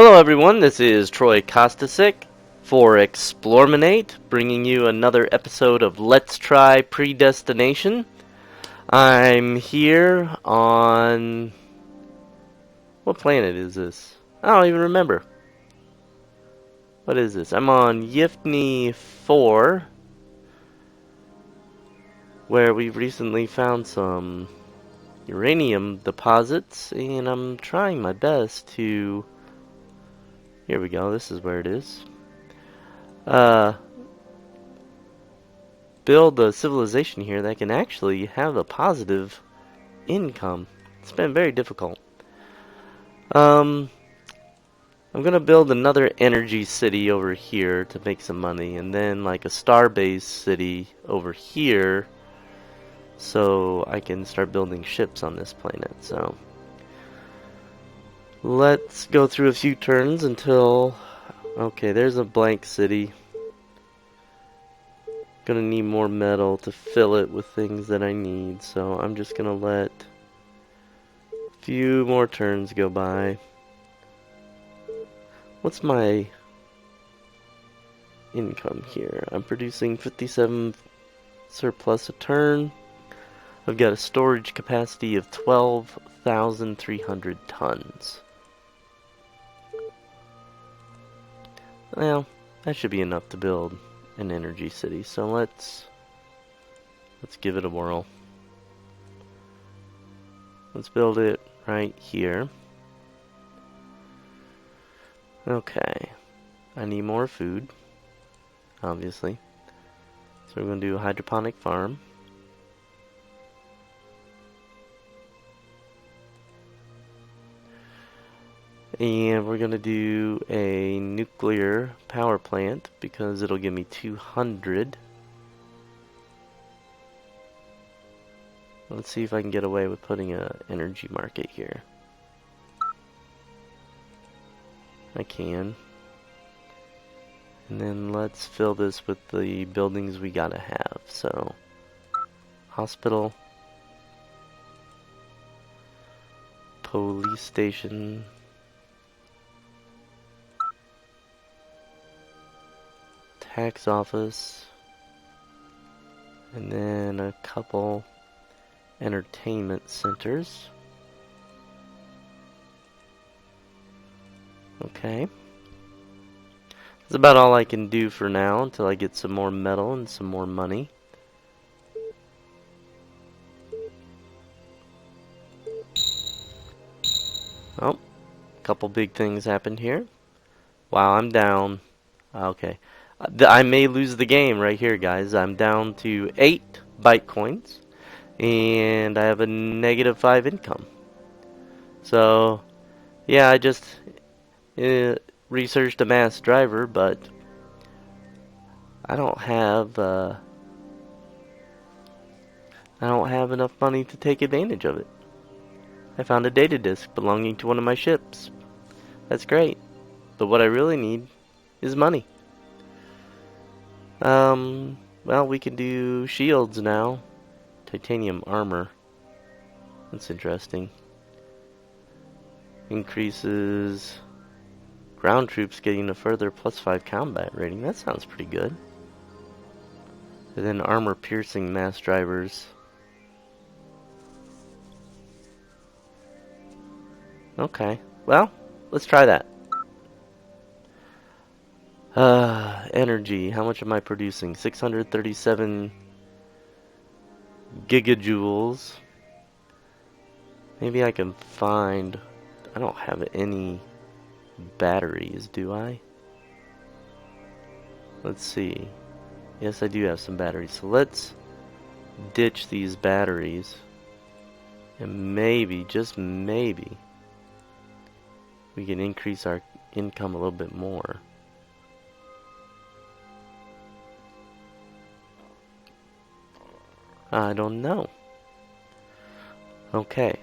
Hello everyone, this is Troy Kostasik for Explorminate, bringing you another episode of Let's Try Predestination. I'm here on... what planet is this? I don't even remember. What is this? I'm on Yifni 4, where we've recently found some uranium deposits, and I'm trying my best to... Here we go, this is where it is. Build a civilization here that can actually have a positive income. It's been very difficult. I'm gonna build another energy city over here to make some money, and then like a star-based city over here so I can start building ships on this planet. So let's go through a few turns until... Okay, there's a blank city. Gonna need more metal to fill it with things that I need, so I'm just gonna let a few more turns go by. What's my income here? I'm producing 57 surplus a turn. I've got a storage capacity of 12,300 tons. Well, that should be enough to build an energy city, so let's give it a whirl. Let's build it right here. Okay, I need more food, obviously, so we're going to do a hydroponic farm. And we're going to do a nuclear power plant because it'll give me 200. Let's see if I can get away with putting an energy market here. I can. And then let's fill this with the buildings we gotta have. So, hospital, police station, tax office, and then a couple entertainment centers. Okay. That's about all I can do for now until I get some more metal and some more money. Oh, a couple big things happened here. Wow, I'm down. Okay. I may lose the game right here, guys. I'm down to 8 Bitcoins, and I have a -5 income. So, yeah, I just researched a mass driver, but I don't have enough money to take advantage of it. I found a data disk belonging to one of my ships. That's great, but what I really need is money. Well, we can do shields now. Titanium armor. That's interesting. Increases ground troops getting a further +5 combat rating. That sounds pretty good. And then armor piercing mass drivers. Okay, well, let's try that. Energy. How much am I producing? 637 gigajoules. Maybe I can find... I don't have any batteries, do I? Let's see. Yes, I do have some batteries. So let's ditch these batteries. And maybe, just maybe, we can increase our income a little bit more. I don't know. Okay.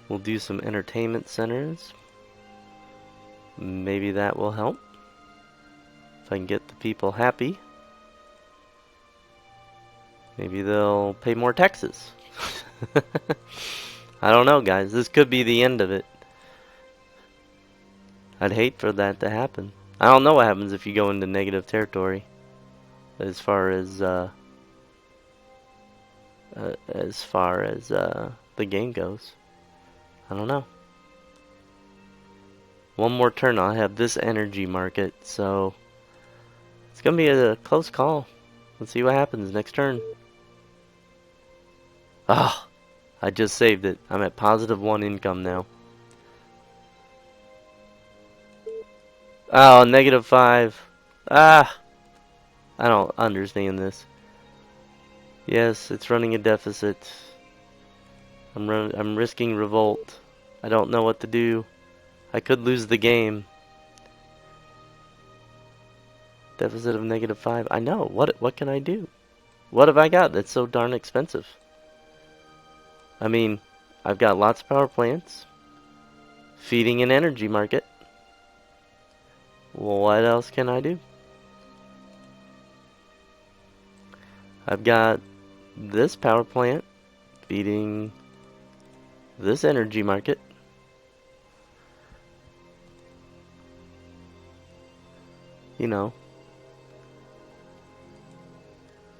We'll do some entertainment centers. Maybe that will help. If I can get the people happy. Maybe they'll pay more taxes. I don't know, guys. This could be the end of it. I'd hate for that to happen. I don't know what happens if you go into negative territory. As far as the game goes. I don't know. One more turn, I'll have this energy market, so it's gonna be a close call. Let's see what happens next turn. Ah, I just saved it. I'm at +1 income now. Oh, -5. Ah, I don't understand this. Yes, it's running a deficit. I'm risking revolt. I don't know what to do. I could lose the game. Deficit of -5. I know. What can I do? What have I got that's so darn expensive? I mean, I've got lots of power plants. Feeding an energy market. What else can I do? I've got this power plant feeding this energy market. You know,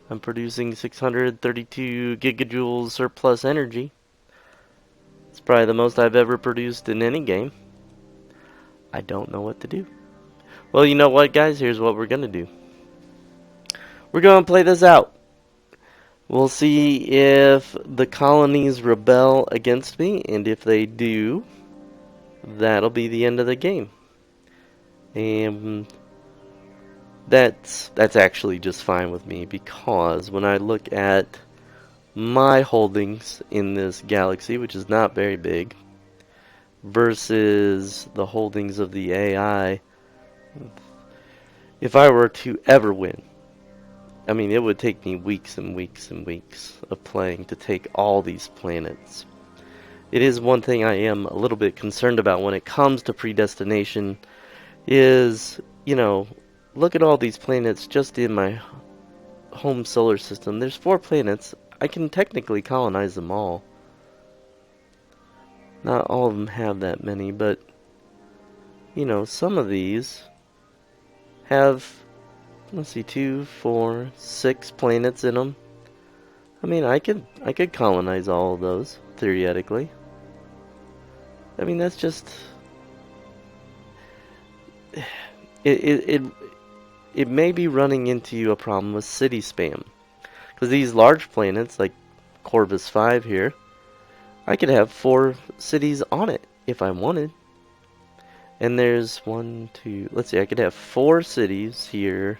I'm producing 632 gigajoules surplus energy. It's probably the most I've ever produced in any game. I don't know what to do. Well, you know what, guys? Here's what we're gonna do. We're gonna play this out. We'll see if the colonies rebel against me, and if they do, that'll be the end of the game. And that's actually just fine with me, because when I look at my holdings in this galaxy, which is not very big, versus the holdings of the AI, if I were to ever win, I mean, it would take me weeks and weeks and weeks of playing to take all these planets. It is one thing I am a little bit concerned about when it comes to Predestination is, you know, look at all these planets just in my home solar system. There's 4 planets. I can technically colonize them all. Not all of them have that many, but, you know, some of these have, let's see, 2, 4, 6 planets in them. I mean, I could colonize all of those, theoretically. I mean, that's just... It may be running into a problem with city spam. Because these large planets, like Corvus 5 here, I could have 4 cities on it if I wanted. And there's 1, 2, let's see, I could have 4 cities here.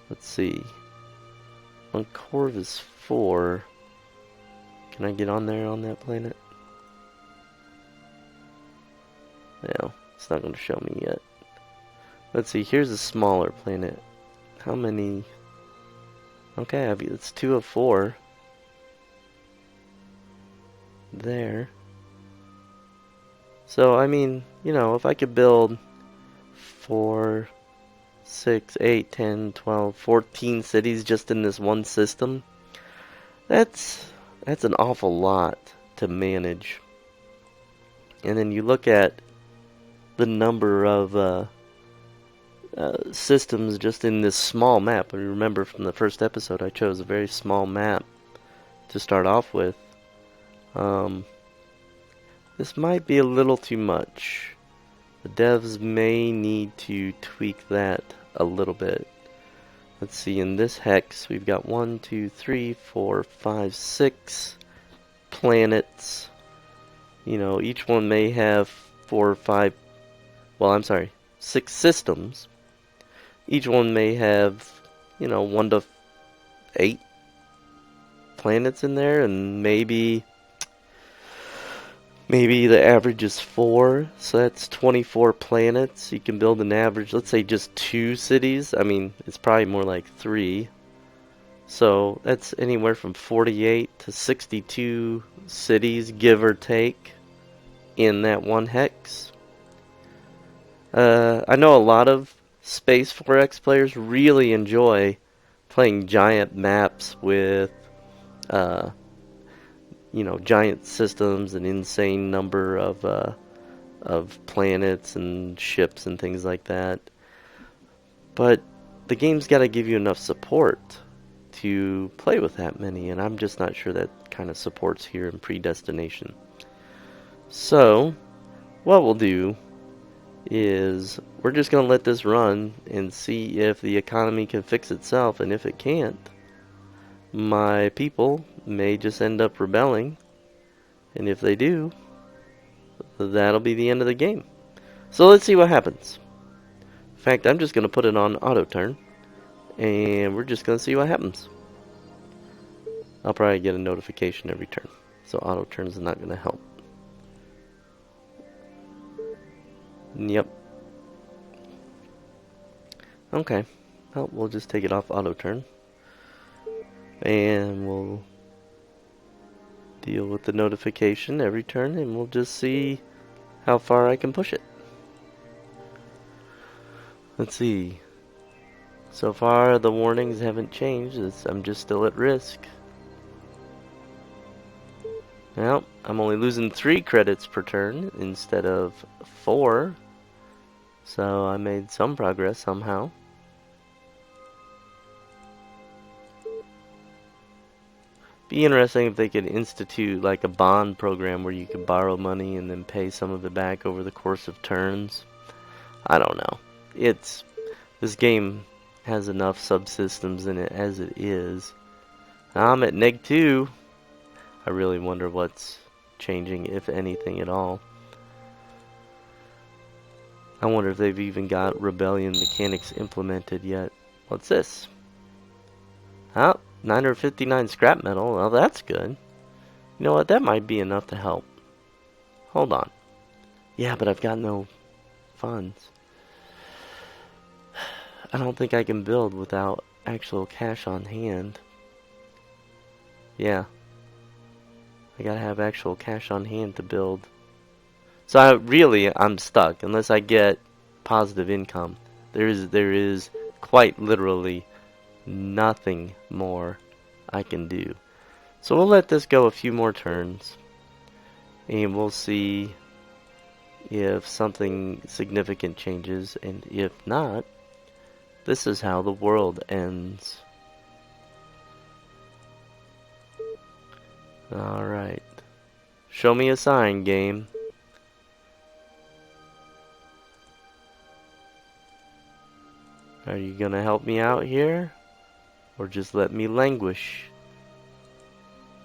Let's see. On Corvus 4, can I get on there on that planet? No, it's not going to show me yet. Let's see, here's a smaller planet. How many? Okay, it's 2 of 4. There. So, I mean, you know, if I could build 4, 6, 8, 10, 12, 14 cities just in this one system, that's an awful lot to manage. And then you look at the number of systems just in this small map. I remember from the first episode I chose a very small map to start off with. This might be a little too much. The devs may need to tweak that a little bit. Let's see, in this hex we've got 1, 2, 3, 4, 5, 6 planets. You know, each one may have 4 or 5, well, I'm sorry, 6 systems. Each one may have, you know, 1 to 8 planets in there, and maybe the average is 4, so that's 24 planets. You can build an average, let's say just 2 cities. I mean, it's probably more like 3. So that's anywhere from 48 to 62 cities, give or take, in that one hex. I know a lot of Space 4X players really enjoy playing giant maps with you know, giant systems, an insane number of planets and ships and things like that. But the game's got to give you enough support to play with that many, and I'm just not sure that kind of support's here in Predestination. So, what we'll do is we're just going to let this run and see if the economy can fix itself, and if it can't, my people may just end up rebelling, and if they do, that'll be the end of the game. So let's see what happens. In fact, I'm just going to put it on auto turn, and we're just going to see what happens. I'll probably get a notification every turn, so auto turn is not going to help. Yep. Okay. Well, we'll just take it off auto turn, and we'll deal with the notification every turn, and we'll just see how far I can push it. Let's see. So far, the warnings haven't changed. I'm just still at risk. Well, I'm only losing 3 credits per turn instead of 4. So I made some progress somehow. Be interesting if they could institute like a bond program where you could borrow money and then pay some of it back over the course of turns. I don't know. This game has enough subsystems in it as it is. I'm at -2. I really wonder what's changing, if anything at all. I wonder if they've even got rebellion mechanics implemented yet. What's this? Oh, 959 scrap metal. Well, that's good. You know what? That might be enough to help. Hold on. Yeah, but I've got no funds. I don't think I can build without actual cash on hand. Yeah. I gotta have actual cash on hand to build. So I'm stuck unless I get positive income. There is quite literally nothing more I can do. So we'll let this go a few more turns, and we'll see if something significant changes, and if not, this is how the world ends. Alright. Show me a sign, game. Are you gonna help me out here? Or just let me languish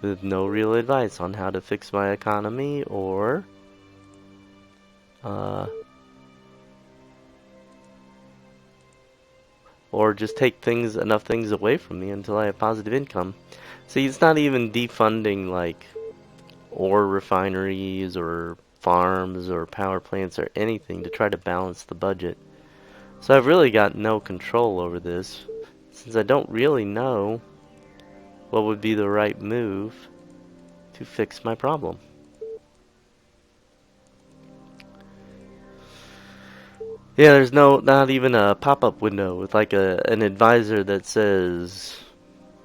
with no real advice on how to fix my economy, or just take enough things away from me until I have positive income. See, it's not even defunding like ore refineries or farms or power plants or anything to try to balance the budget. So I've really got no control over this, since I don't really know what would be the right move to fix my problem. Yeah, there's not even a pop-up window with like an advisor that says,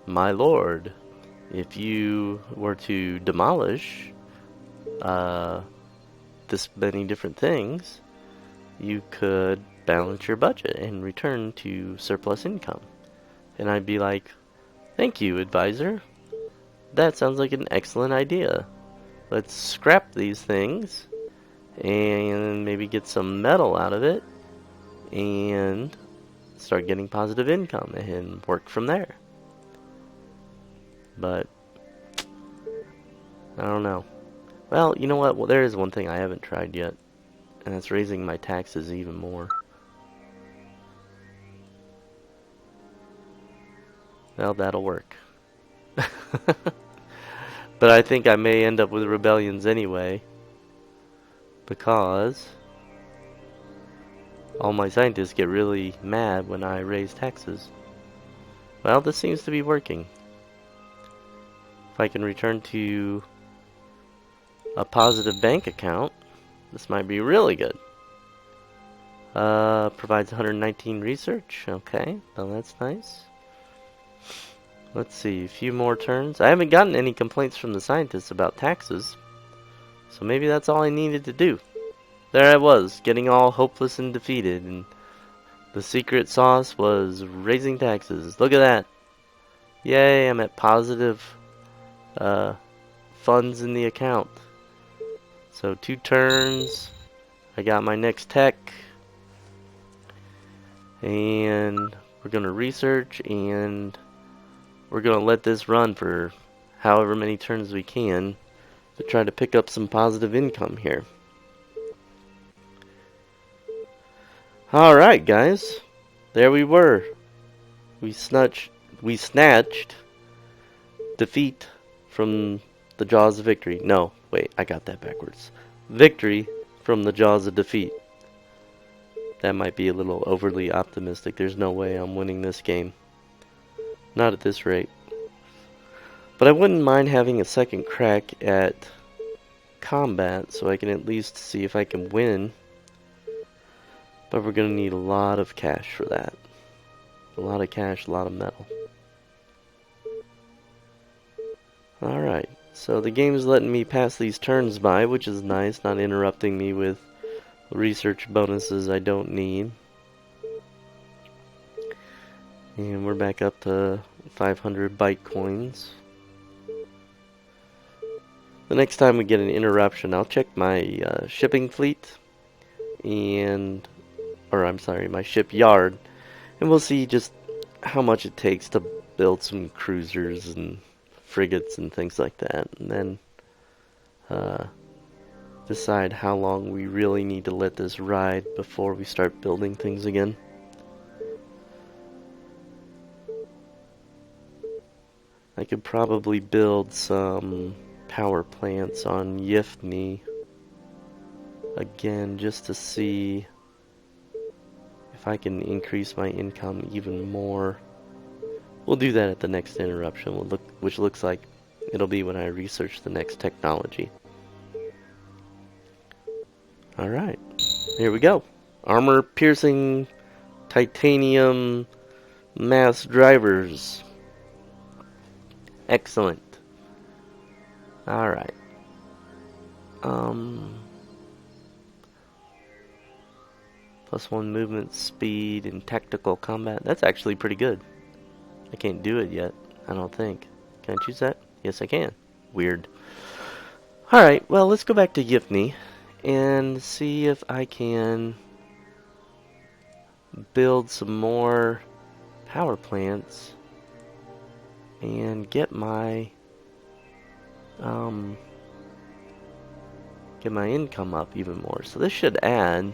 "My lord, if you were to demolish this many different things, you could balance your budget and return to surplus income." And I'd be like, "Thank you, advisor. That sounds like an excellent idea. Let's scrap these things and maybe get some metal out of it and start getting positive income and work from there." But I don't know. Well, you know what? Well, there is one thing I haven't tried yet, and that's raising my taxes even more. Well, that'll work. But I think I may end up with rebellions anyway, because all my scientists get really mad when I raise taxes. Well, this seems to be working. If I can return to a positive bank account, this might be really good. Provides 119 research. Okay, well that's nice. Let's see, a few more turns. I haven't gotten any complaints from the scientists about taxes, so maybe that's all I needed to do. There I was, getting all hopeless and defeated, and the secret sauce was raising taxes. Look at that. Yay, I'm at positive funds in the account. So 2 turns, I got my next tech, and we're gonna research, and we're gonna let this run for however many turns we can to try to pick up some positive income here. Alright guys, there we were. We snatched defeat from the jaws of victory. No, wait, I got that backwards. Victory from the jaws of defeat. That might be a little overly optimistic. There's no way I'm winning this game. Not at this rate. But I wouldn't mind having a second crack at combat so I can at least see if I can win. But we're going to need a lot of cash for that. A lot of cash, a lot of metal. Alright, so the game's letting me pass these turns by, which is nice, not interrupting me with research bonuses I don't need. And we're back up to 500 byte coins. The next time we get an interruption, I'll check my shipping fleet, my shipyard, and we'll see just how much it takes to build some cruisers and frigates and things like that, and then decide how long we really need to let this ride before we start building things again. I could probably build some power plants on Yifni again just to see if I can increase my income even more. We'll do that at the next interruption, which looks like it'll be when I research the next technology. Alright, here we go. Armor-piercing titanium mass drivers. Excellent. Alright. +1 movement speed and tactical combat. That's actually pretty good. I can't do it yet, I don't think. Can I choose that? Yes, I can. Weird. Alright, well, let's go back to Yifni and see if I can build some more power plants and get my income up even more. So this should add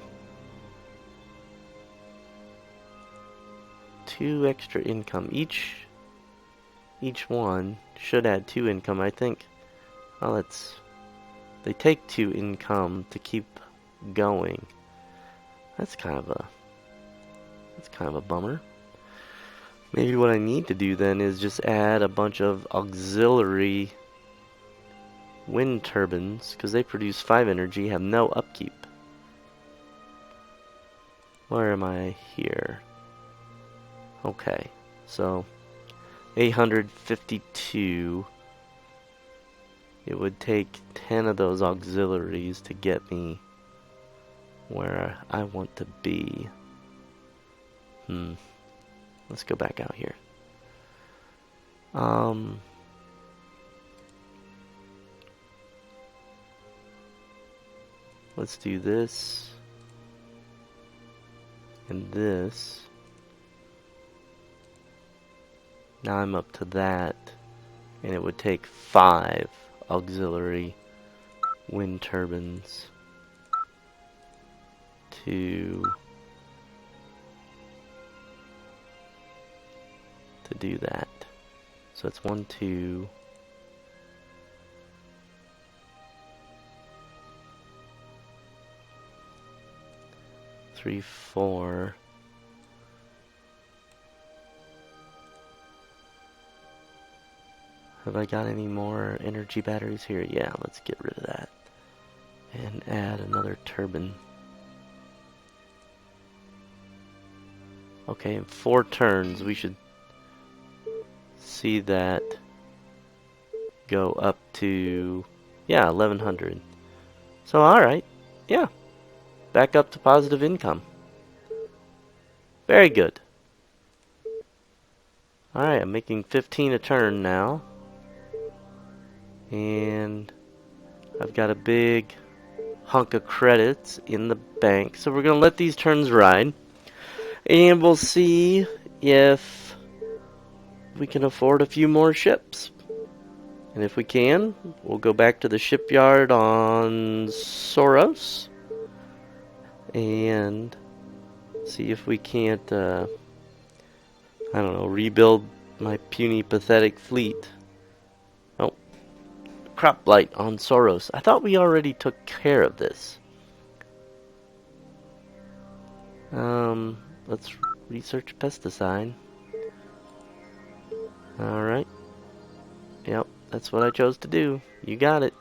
2 extra income. Each one should add 2 income, I think. Well, they take 2 income to keep going. That's kind of a bummer. Maybe what I need to do then is just add a bunch of auxiliary wind turbines, because they produce 5 energy, have no upkeep. Where am I here? Okay, so 852. It would take 10 of those auxiliaries to get me where I want to be. Let's go back out here. Let's do this and this. Now I'm up to that, and it would take 5 auxiliary wind turbines to do that. So it's 1, 2, 3, 4. Have I got any more energy batteries here? Yeah, let's get rid of that. And add another turbine. Okay, in 4 turns we should see that go up to, yeah, 1100. So alright, yeah, back up to positive income. Very good. Alright, I'm making 15 a turn now. And I've got a big hunk of credits in the bank. So we're going to let these turns ride. And we'll see if we can afford a few more ships. And if we can, we'll go back to the shipyard on Sauros. And see if we can't, I don't know, rebuild my puny, pathetic fleet. Oh, crop blight on Sauros. I thought we already took care of this. Let's research pesticide. Alright. Yep, that's what I chose to do. You got it.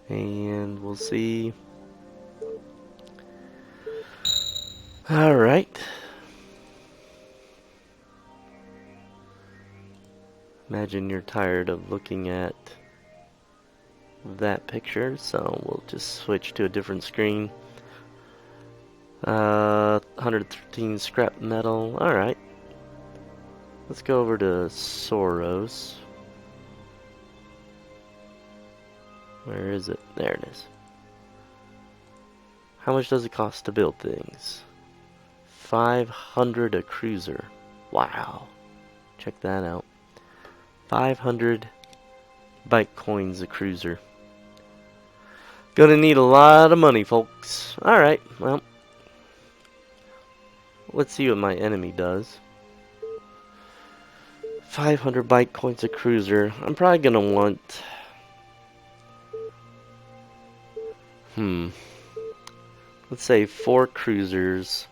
And we'll see. Alright. Imagine you're tired of looking at that picture, so we'll just switch to a different screen. 113 scrap metal. Alright. Let's go over to Sauros. Where is it? There it is. How much does it cost to build things? 500 a cruiser. Wow. Check that out. 500 bike coins a cruiser. Gonna need a lot of money, folks. Alright, well. Let's see what my enemy does. 500 bike coins a cruiser. I'm probably gonna want... Let's say 4 cruisers.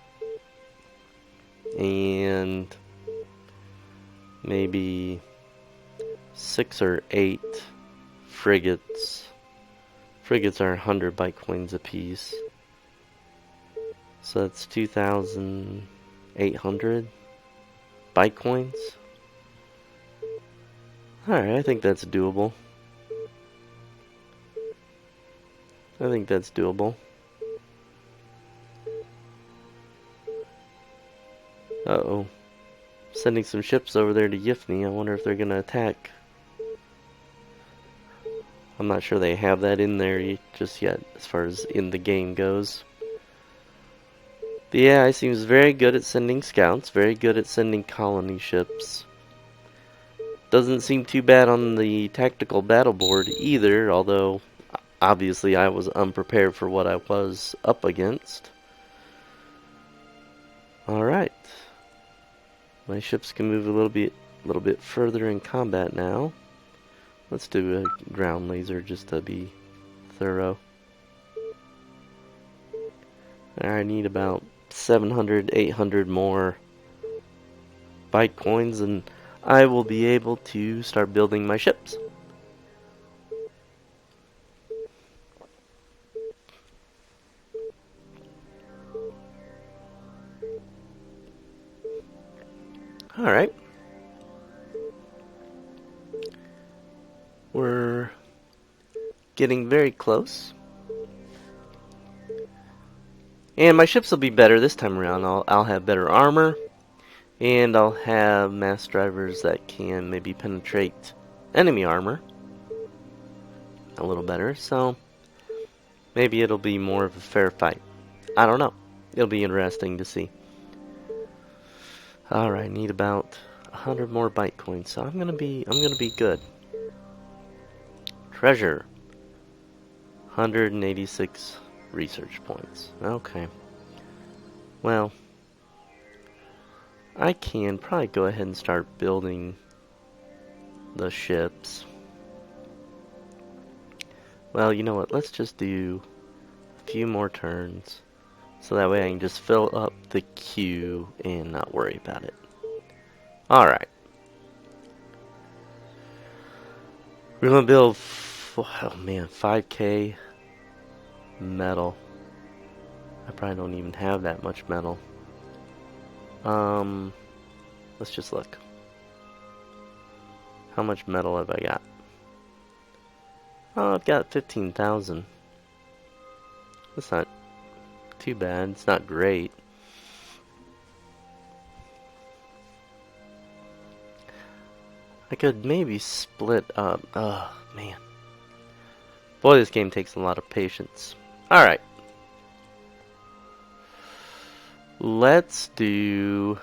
And... maybe 6 or 8 frigates. Frigates are 100 bike coins apiece. So that's 2,800 bike coins. Alright, I think that's doable. Uh-oh. Sending some ships over there to Yifni. I wonder if they're gonna attack. I'm not sure they have that in there just yet, as far as in the game goes. The AI seems very good at sending scouts, very good at sending colony ships. Doesn't seem too bad on the tactical battle board either, although obviously I was unprepared for what I was up against. Alright. My ships can move a little bit further in combat now. Let's do a ground laser just to be thorough. I need about 700, 800 more bike coins and I will be able to start building my ships. Alright. We're getting very close. And my ships will be better this time around. I'll have better armor. And I'll have mass drivers that can maybe penetrate enemy armor a little better. So maybe it'll be more of a fair fight. I don't know. It'll be interesting to see. Alright, need about 100 more byte coins. So I'm gonna be good. Treasure. 186 research points. Okay. Well, I can probably go ahead and start building the ships. Well, you know what? Let's just do a few more turns. So that way I can just fill up the queue and not worry about it. Alright. We're gonna build, oh man, 5k metal. I probably don't even have that much metal. Let's just look. How much metal have I got? Oh, I've got 15,000. That's not too bad. It's not great. I could maybe split up. Oh, man. Boy, this game takes a lot of patience. Alright. Let's do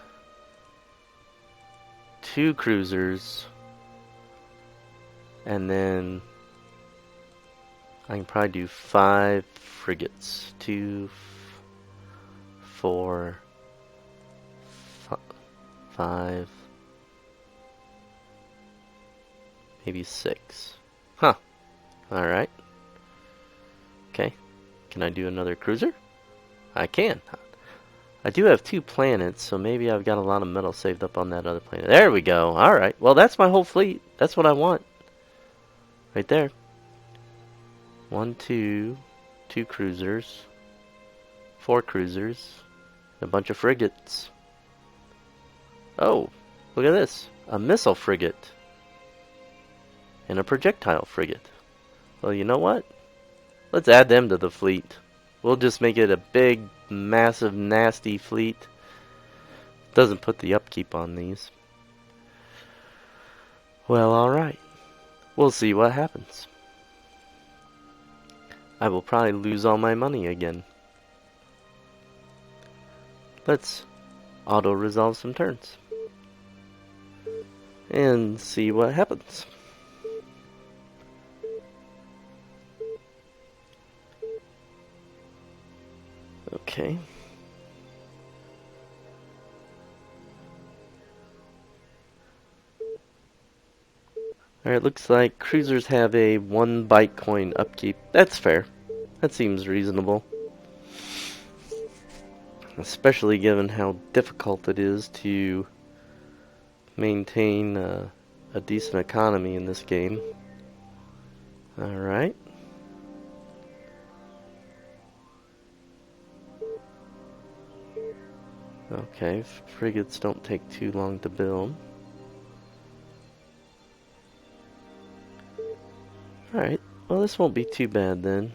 2 cruisers. And then I can probably do 5 frigates. 2, 4, 5, maybe 6. Huh. Alright. Okay. Can I do another cruiser? I can. I do have 2 planets, so maybe I've got a lot of metal saved up on that other planet. There we go. Alright. Well, that's my whole fleet. That's what I want. Right there. 1, 2, 2 cruisers, 4 cruisers, a bunch of frigates. Oh, look at this. A missile frigate. And a projectile frigate. Well, you know what? Let's add them to the fleet. We'll just make it a big, massive, nasty fleet. Doesn't put the upkeep on these. Well, alright. We'll see what happens. I will probably lose all my money again. Let's auto-resolve some turns. And see what happens. Okay. Alright, looks like cruisers have a 1 Bitcoin upkeep. That's fair. That seems reasonable. Especially given how difficult it is to maintain a decent economy in this game. Alright. Okay, frigates don't take too long to build. Alright, well this won't be too bad then.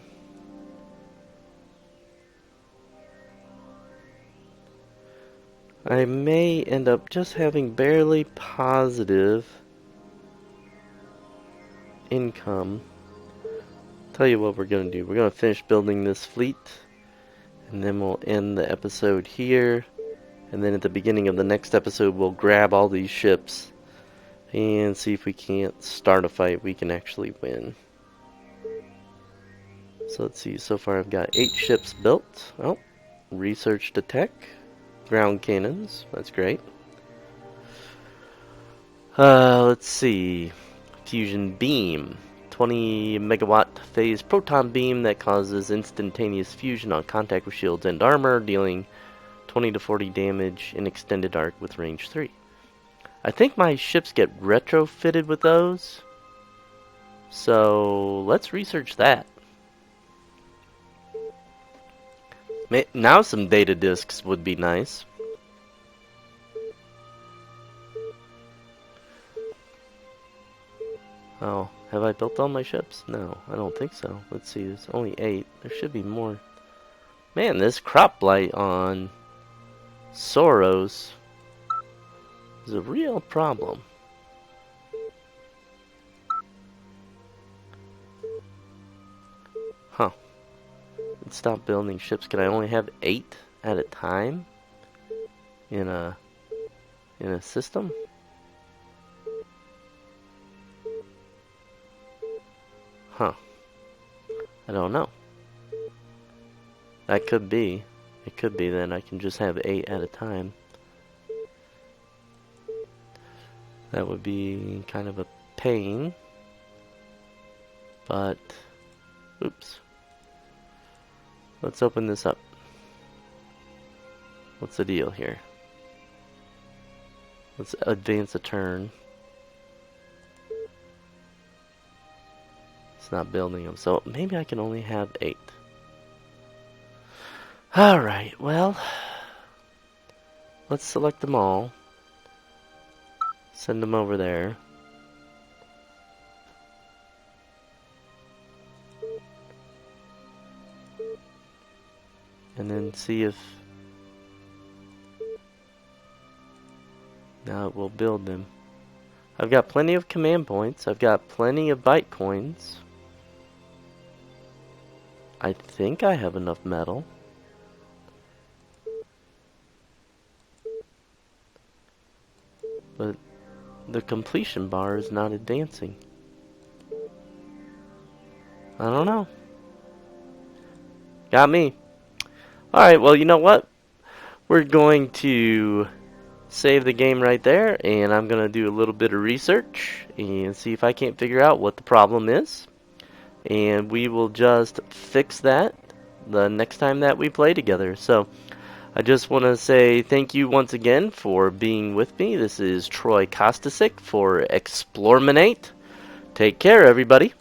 I may end up just having barely positive income. Tell you what we're going to do. We're going to finish building this fleet, and then we'll end the episode here. And then at the beginning of the next episode, we'll grab all these ships and see if we can't start a fight we can actually win. So let's see. So far I've got 8 ships built. Oh, research to tech. Ground cannons. That's great. Let's see. Fusion beam. 20 megawatt phase proton beam that causes instantaneous fusion on contact with shields and armor, dealing 20 to 40 damage in extended arc with range 3. I think my ships get retrofitted with those. So let's research that. Now some data disks would be nice. Oh, have I built all my ships? No, I don't think so. Let's see, there's only 8. There should be more. Man, this crop blight on Sauros is a real problem. Huh. Let's stop building ships. Can I only have 8 at a time in a system? Huh. I don't know. That could be. It could be that I can just have 8 at a time. That would be kind of a pain. But, oops. Let's open this up. What's the deal here? Let's advance a turn. It's not building them, so maybe I can only have 8. Alright, well, let's select them all. Send them over there. And then see if... Now we'll build them. I've got plenty of command points. I've got plenty of byte coins. I think I have enough metal. But the completion bar is not advancing. I don't know. Got me. Alright, well, you know what? We're going to save the game right there, and I'm going to do a little bit of research and see if I can't figure out what the problem is. And we will just fix that the next time that we play together. So, I just want to say thank you once again for being with me. This is Troy Kostasik for Explorminate. Take care, everybody.